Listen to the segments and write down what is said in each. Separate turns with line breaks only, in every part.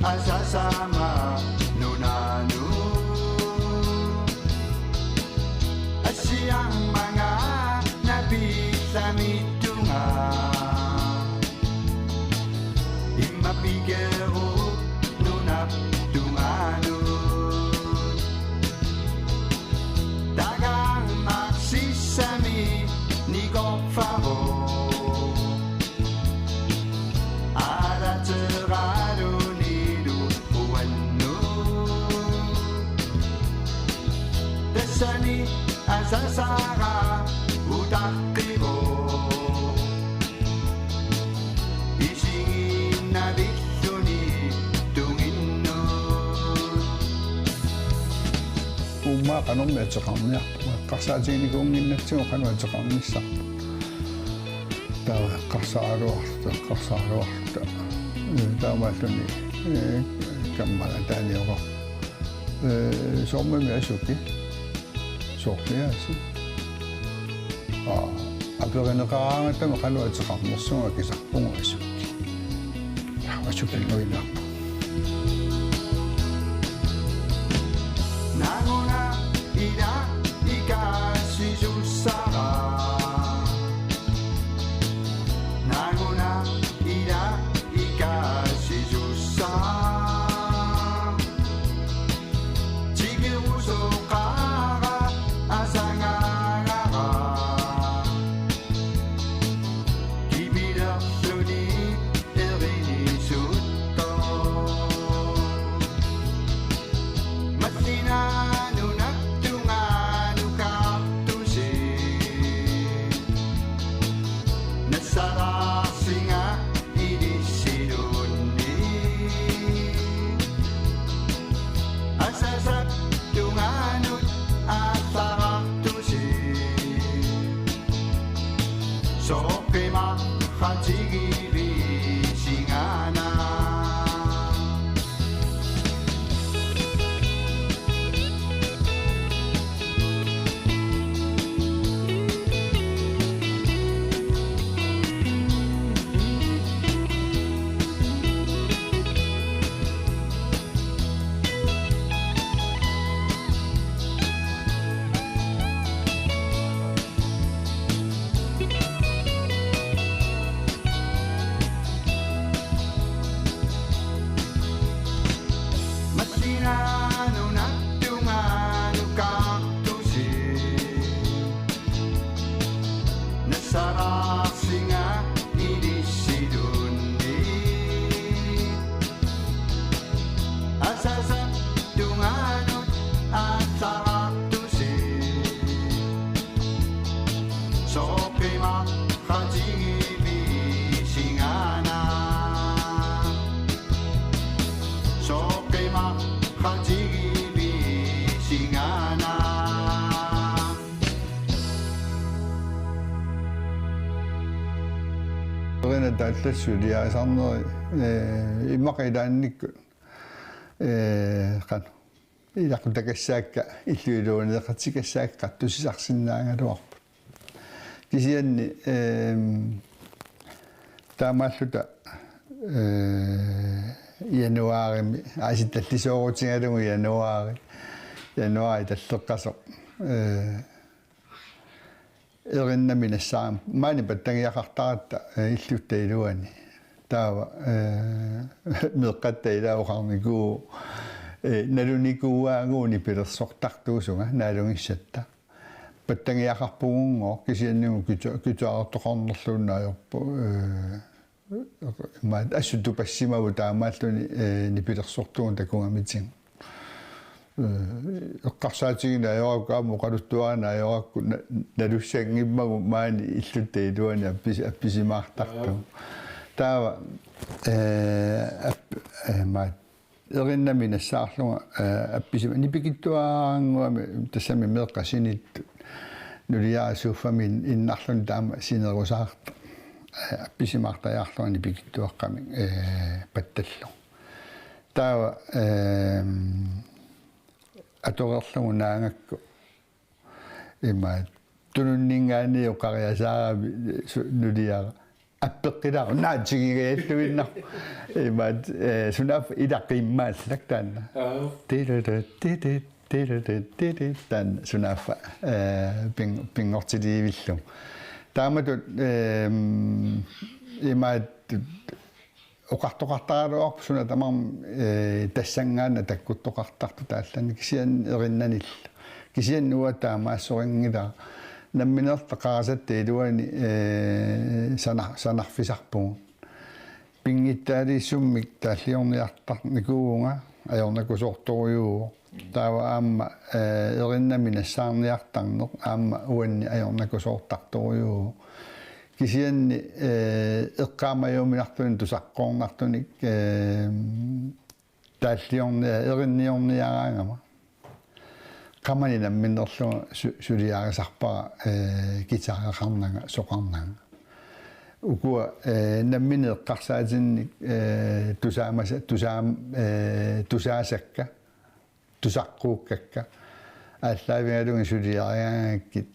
Asasama nunanu Asyang mga nabi sa mitunga Imapigero nunap tunganu Dagang maksisami ni Gofaro Ada teradu Sani asasara utakiro Isingin na bituni tungino
Uma kanong medyo kamya Kasajini kong inatyo kanong medyo kamisa Tawa kasaro Tawa tuni Kamalatan ako Sommer med suki 소피야지. 앞에가 나가면 또 가는 거 같은 무슨 게 작동을 했어. 야, 아주 별로이나.
나구나 이라 이가 시주사라. 나구나 이라 이가 시주사. 지금 우소가 Asangara Kibira Suni Erini Sutto Matina Nunatunga Nukatusi Nasara Singa Idisiduni Asasat Tunganut Sokema Hatigi Singana
달래슈리아 상노 이마카이다니크 간 이라쿠다게사카 일루로네 같이게사카 투시삭신나가로 기시엔니 타마슈다 야누아르 아시탈티소고칭하동 야누아르 탈속가서 Erinner mine saam. Mani pattangiaqartaratta illuttailuani. Taava meqqattaila uqarniku nalunikuuaanguuni pilersortartuusunga naalungissatta. Pattangiaqarpugungo kisiannigu kituaqartoqornerluunnaajorpu maat assutu passimagu taamaalluni nipilersortuun takungamitin. Qarsaatigina ajorakkaamu qaluttuarana ajorakku nalussangimmagu maani illuttailuani appisimaartartu. Taava maat erinnamina saarlunga appisima nipikittuaranguami tassami meeqqasinittu nuliaasuuffamin innarlun taama sinerusaarta appisimaartajaarlunga nipikittuaqqami pattallu. Taava atorerlugu naangakku imaat tununningaani uqariasaara nuliara appeqqilaa naatigigealluinnar imaat sunaf ilaqimmaallak taanna tan sunaffa pingortiliivillum taamatut imaat oqartoqartaraluarp suna tamam tassangaana takkuttoqartartu taallani kisian erinanilla kisian nuwa taamaassoriнгила намминерта qaasatti iluani sanarfisarpugun pingittaaliissummik taalliorniartar nikuunga ajornakusoortoriuugo taava aamma erinnaminassаарniartarneq aamma uanni ajornakusoortartoriuugo kisianni eqqaamajuuminartuni tusaqqoornartunik taalliornia erinniorniaraangama qamani namminnerluga suliarisarpara kitaqaqarnaga soqarnaga ukua nammini eqqarsaatinnik tusaasakka tusaqquukkakka ааллаавигалуги сулиариаангаккит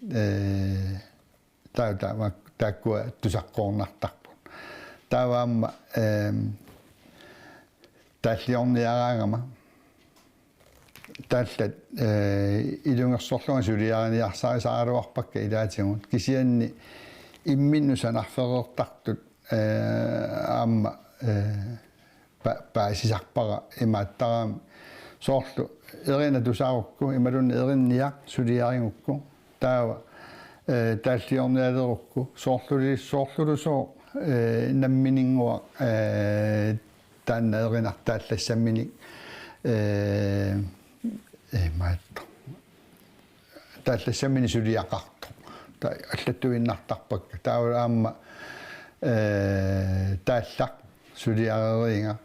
тааккуа тусаққоорнартарпут тааваамма тааллиорниараангама тааллат илунгерсорлуга сулиариниарсарисааралуарпакка илаатигут кисианни имминну санарфереэртартут аама паасисарпара имааттараам соорлу эрина тусаарукку ималунна эринниақ сулиарингукку таава тааллиорниалерукку соорлулусоо намминингуа таанна эринартааллассамминик маатто тааллассаммини сулиақарто та аллаттуиннартарпакка таава аама тааллақ сулиареринга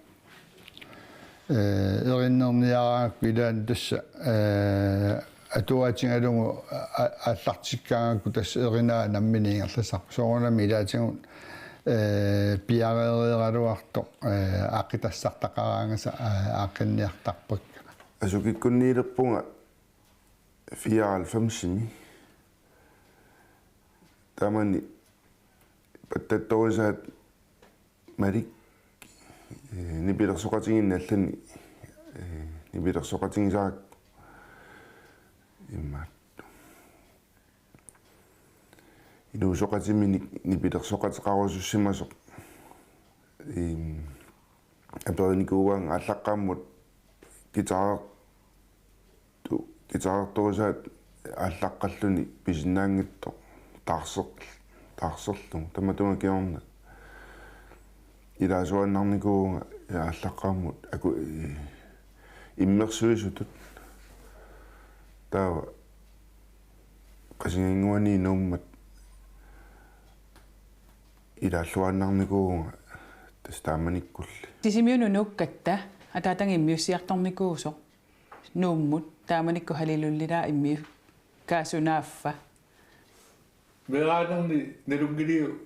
эриннерниараакку илаан тасса атуатингалугу ааллартиккаагакку тасса эринаа намминиингерласар соорунами илаатигут пиареериалуарто ааққитассартақараангаса ааққинниартарпакка
асукиккунниилерпунга 94-ни тамани паттатторисаат малик нипилерсоқатингинналлани нипилерсоқатингисаак иммаат инуусоқатиммини нипилерсоқатеқарусуссимасоқ аперникуугаан ааллаққааммут гитаарторисаат ааллаққаллуни писиннаангитто таарсерлу таматума киорна илаасуаннарникууга ааллаққааммут аку иммерсуисутут таава qasiнгуани нууммат илааллуаннарникууга тастааманиккулли
тисимиуну нуккатта атаатангиммиуссиарторникуусо нууммут тааманикку халилуллилаа имми каасунааффа
мераанерни налунгилиу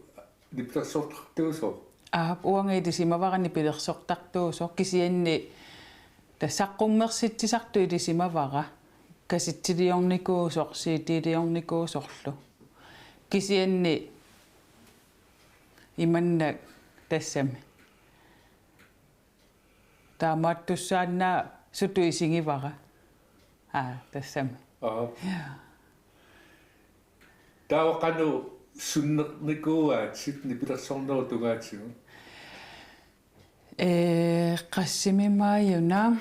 нипперсортартуусо
уанги тисимаварани пилерсортартуусо кисианни тассаққуммерситсисартуи тисимавара каситсилиорникуусор сиитилиорникуусорлу кисианни иманна тассами таамааттуссааннаа сутуисигивара тассами
таавақану суннерникууаат ситни пилерсорнеру тугаатсигу
qassimimaayuna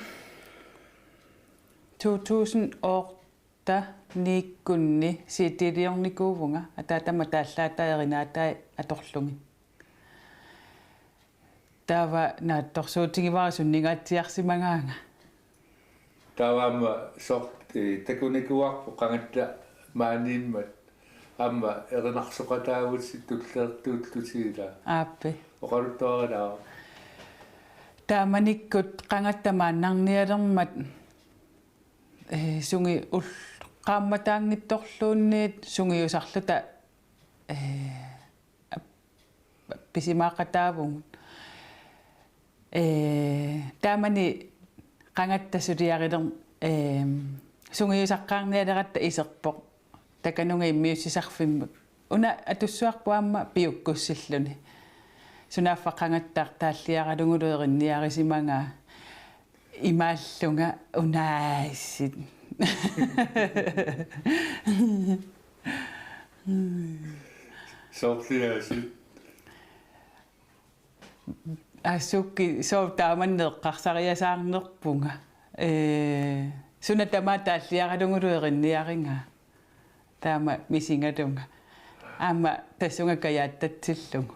2008 niikkunni siitiliornikuuvunga ataatama taallaataerinaataai atorlungi taava naattorsuutigivarasunningaatsiarsimangaanga
тааваама сорт такуникуарпо qangatta маанimmat амма эринарсоқатаагут ситтуллеэртуутлутигила
ааппи
оқалуттуарилаа
тааманиккут qangattamaannarnialermat sungi ул qaammatаангитторлуунниит сунгиусарлута писимаақатаавугут таамани qangattasuliarilер сунгиусаққаарниалератта исерпоқ таканунга иммиусисарфиммут уна атуссуарпуамма пиуккуссиллуни сунаффаққангаттаар тааллиаралунгулуеринниарисимангаа имааллунга унаассит
Soqliasi.
асукки соо тааманнеэққарсариасаарнерпунга суна тама тааллиаралунгулуеринниаринга таама мисингалунга аама тассунга каяаттатсиллугу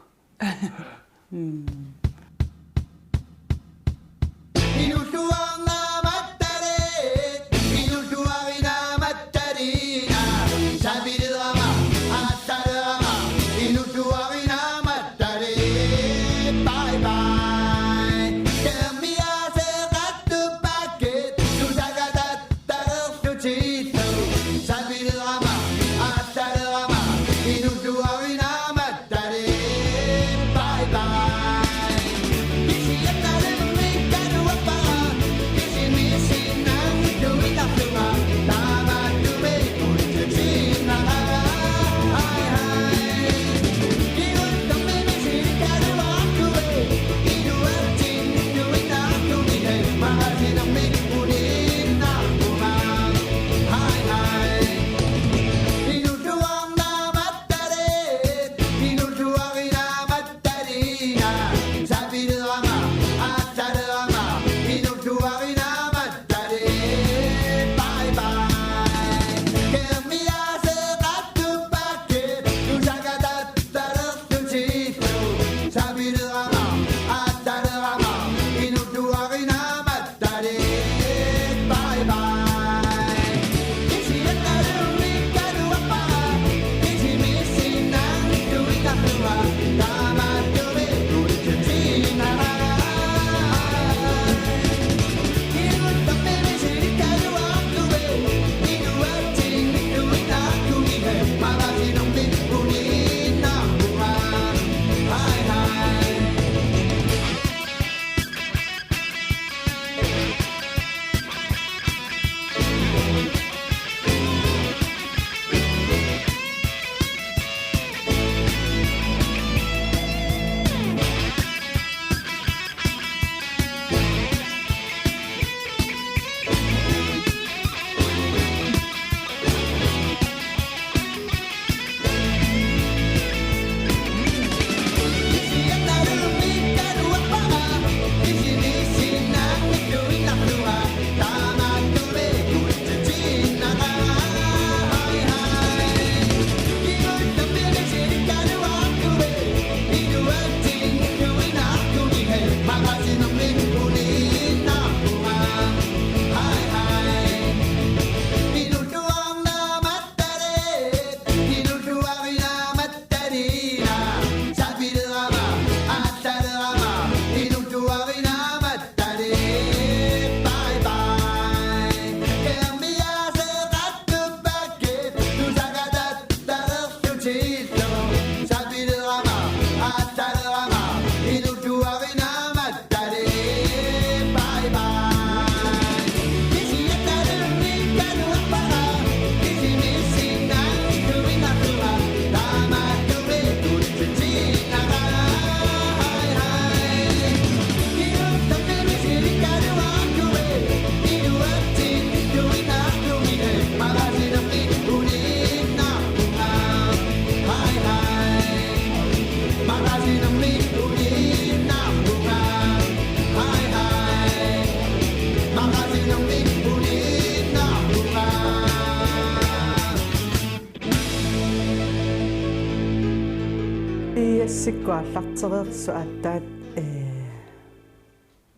sikkuallartereersu aattaat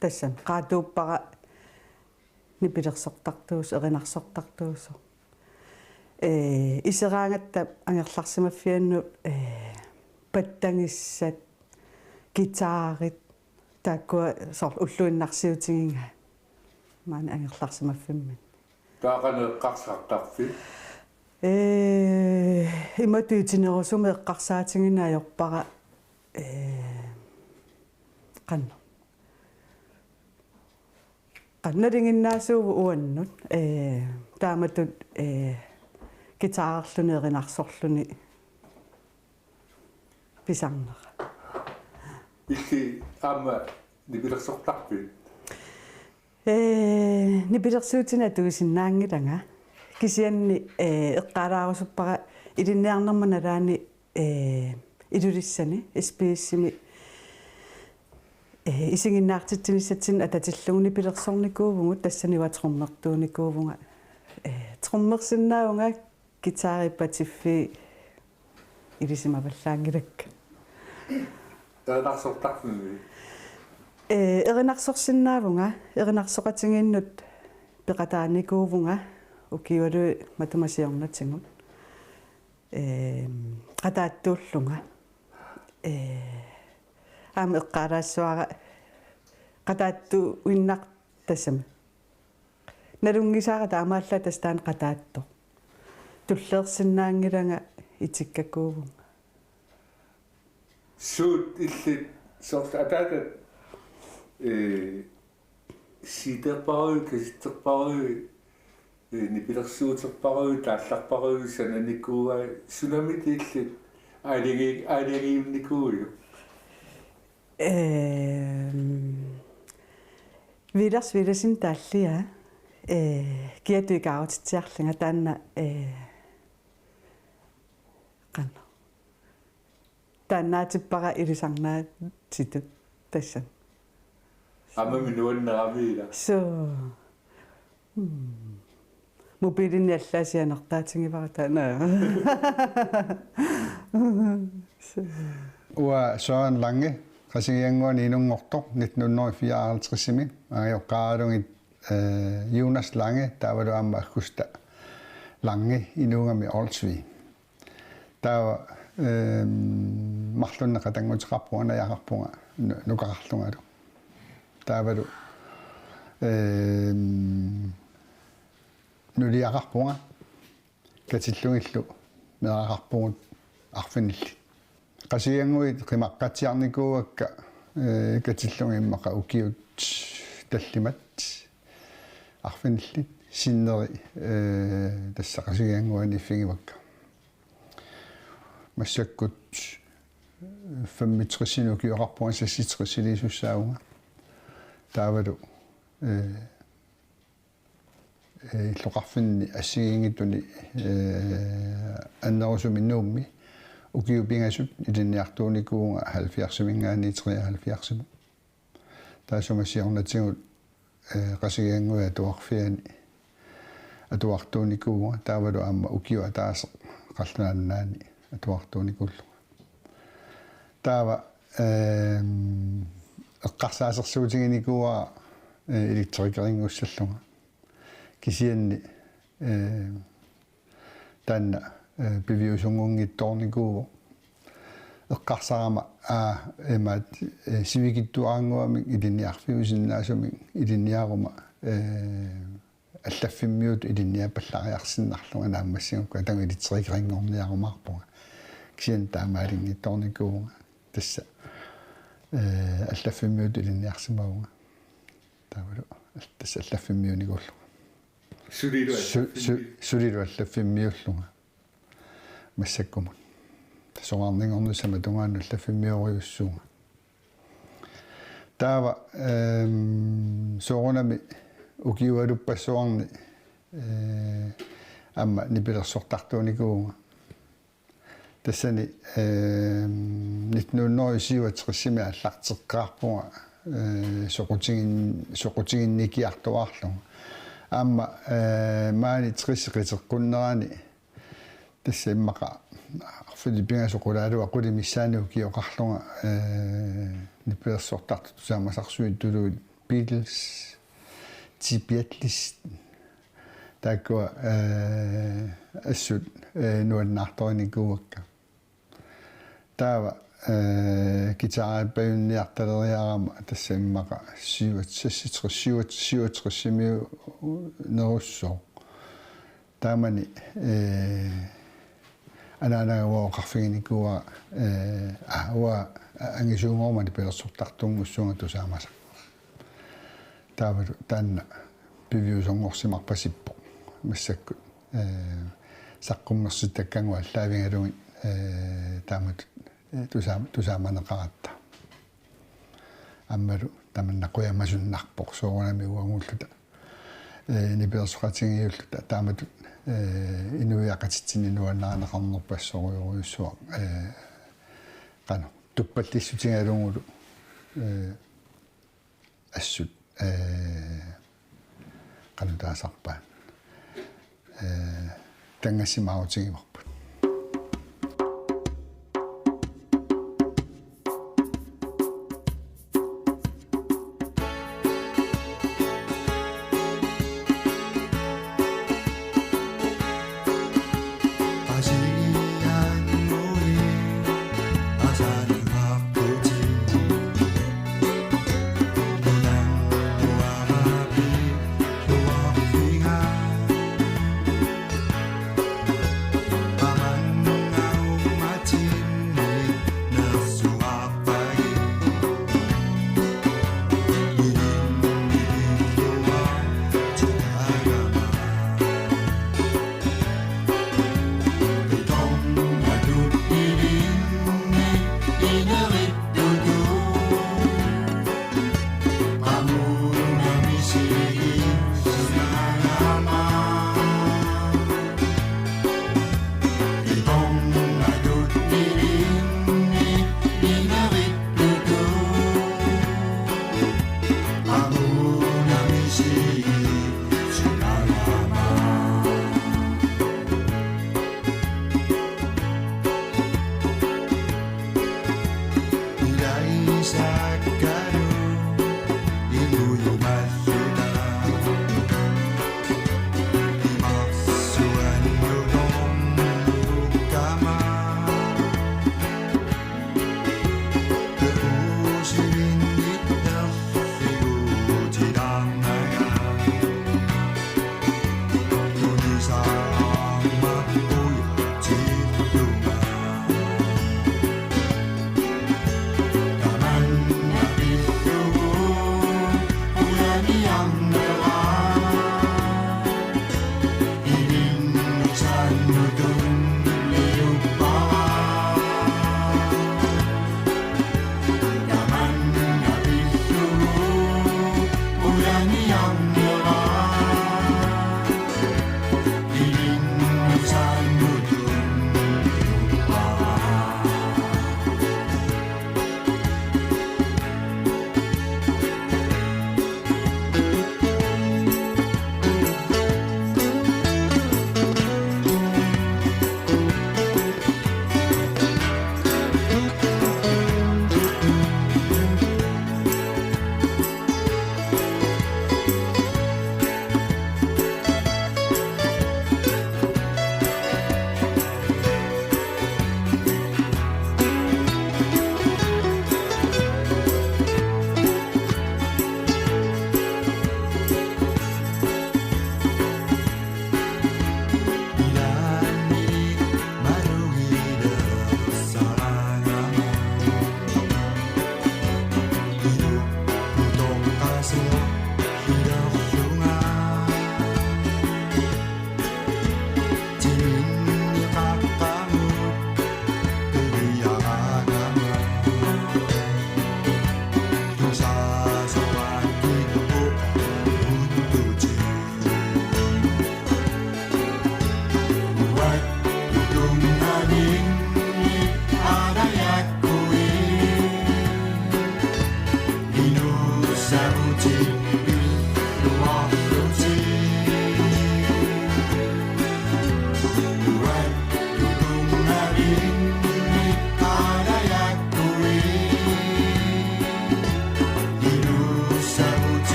tassan qaatuuppara nipilersortartuus erinarsortartuusu iseraangatta angerlarsimaffiannu pattangissat gitaarit taakkua sor ulluinnarsiutiginga maana angerlarsimaffimmit
Taaqaneqqarsartarfi
иматуутинерусуме эққарсаатингинаajorpara qannalinginnaasuugu uannut taamattut гитаарерлуни эринарсорлуни писарнера
илли аама нипилерсортарпи
нипилерсуутина туусиннаангилага кисианни эққалаарусуппара илинниарнэрма налаани илулиссани спииссими исигиннаартитсинissatsin ататиллугни пилерсорникуувгут тассанива труммертууникуувнга труммерсиннаавнга гитаариппатиффи илисимаваллаангилакка
таанарсортарфуми
эринарсорсиннаавнга эринарсоқатингииннут пеқатааникуувнга укиуалу матемасиорнатсигут qataattuullunga аама эққалаассуара qataattu уиннар тассама налунгисаара таамаалла тастаан qataatto туллеерсиннаангилага итиккакуувунга
суут илли сорт атаата сидерпару кистерпару нипилерсуутерпару таалларпару сананикууа сунамит илли алигиимникууйу
видерсин тааллиа киатуикаавтитсиарлунга таанна qanna тааннаатиппара илисарнаат ситут тассан
ама минуаннерамиила
so мобилин яллаасианертаатингивара таана
уа Søren Lange qasigianguani inuнгорто 1954-ими аажоққаалугит Jonas Lange таавалу аама аккуста Lange инунгами Olsvig таава марлуннеқа тангутеқарпуана яақарпунга нукақарлунгалу таавалу нулиақарпунга катиллугиллу меақарпугут арфинилли qasigianguit qimaqqatsiarnikuuakka katillungimmaqa ukiut tallimat arfinillit sinneri tassa qasigianguani fingivakka massakkut 65 ukiuqarpuan sassitrisilisussaunga taavalu illoqarfinni assigiingittuni annerusuminnuummi ukiupingasut ilinniartuunikuunga 70-mingaani 73 taasumasiornatingut qasigianguya atuarfiani atuartuunikuunga taavalu aamma ukiu ataase qallunaannaani atuartuunikullu taava eqqarsaasersuutiginikuua elektrikeringussallunga kisianni taanna beviusungungittornikuuvo eqqarsaarama emaat sivigittuaranguami ilinniarfiusinnaasumi ilinniaruma аллаффиммиут илинниапаллариарсиннарлунга нааммассигукка тагу илитсерикерингорниаруmarpunga кисиан таамаалингитторникуунга тасса аллаффиммиут илинниарсимавунга таавалу тасса аллаффиммиуникууллу сулилу аллаффиммиуллунга массаккумут соорнингорнусама тунгаанну аллаффиммиориуссуунга таава соорунами укиуалуппассуарни амма нипилерсортартууникуунга тассани 1997 аллартеққарпунга соқутигинникиартуарлунга амма маани 30 қитеққуннерани тасса иммақа филиппингасоқулаалу ақулимиссаану киоқарлунга нипилерсортарту тусаамасарсуит тулуит Beatles типиатлис таква ассут нуаннаарторникуакка таава гитаарпаюнниарталериарама тассаммаqa 67 неруссоо таамани анаанагуа қарфигиникуа ауа ангисуунгормани пилерсортартунгуссуунга тусаамаса таавалу таанна пивиусонгорсимарпасиппо массакку саққуммерситтаккангу аллаавингалугит таамат тусааманеқаратта аммалу таманнақуямасуннарпоқ соорунами уангууллута ниберсуқатингиуллута таамат инуиақатитсини нуаннааneqarnerпассоруйоруйуссуа qanu туппаттиссутингалунгулу ассут qanu таасарпаа тангассимаутигимарпут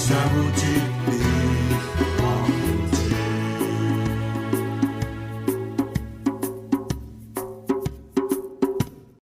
Sabuti